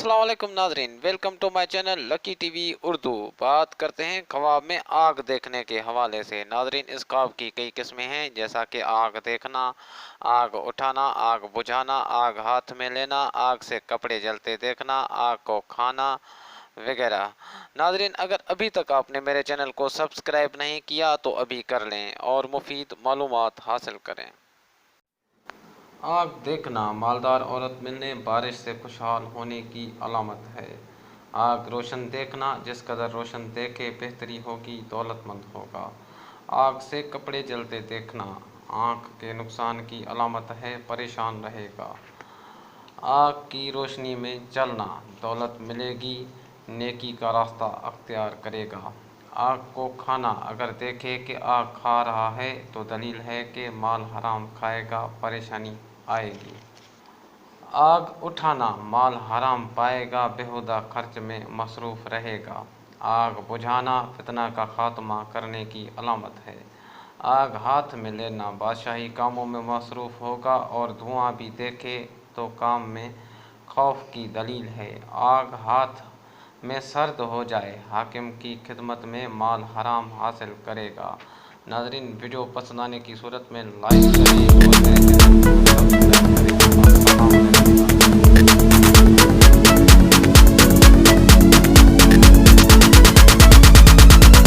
अस्सलाम वालेकुम नाजरीन, welcome to my channel Lucky TV Urdu. बात करते हैं ख्वाब में आग देखने के हवाले से। नाजरीन, इस ख्वाब की कई किस्में हैं, जैसा कि आग देखना, आग उठाना, आग बुझाना, आग हाथ में लेना, आग से कपड़े जलते देखना, आग को खाना वगैरह। नाजरीन, अगर अभी तक आपने मेरे चैनल को सब्सक्राइब नहीं किया तो अभी कर लें और मुफीद मालूमात हासिल करें। आग देखना मालदार औरत मिलने, बारिश से खुशहाल होने की अलामत है। आग रोशन देखना, जिस कदर रोशन देखे बेहतरी होगी, दौलतमंद होगा। आग से कपड़े जलते देखना आँख के नुकसान की अलामत है, परेशान रहेगा। आग की रोशनी में चलना, दौलत मिलेगी, नेकी का रास्ता अख्तियार करेगा। आग को खाना, अगर देखे कि आग खा रहा है तो दलील है कि माल हराम खाएगा, परेशानी आएगी। आग उठाना, माल हराम पाएगा, बेहुदा खर्च में मसरूफ़ रहेगा। आग बुझाना, फितना का खात्मा करने की अलामत है। आग हाथ में लेना, बादशाही कामों में मसरूफ़ होगा और धुआं भी देखे तो काम में खौफ की दलील है। आग हाथ में सर्द हो जाए, हाकिम की खिदमत में माल हराम हासिल करेगा। नाजरीन, वीडियो पसंद आने की सूरत में लाइक करें और मेरे चैनल को सब्सक्राइब करें।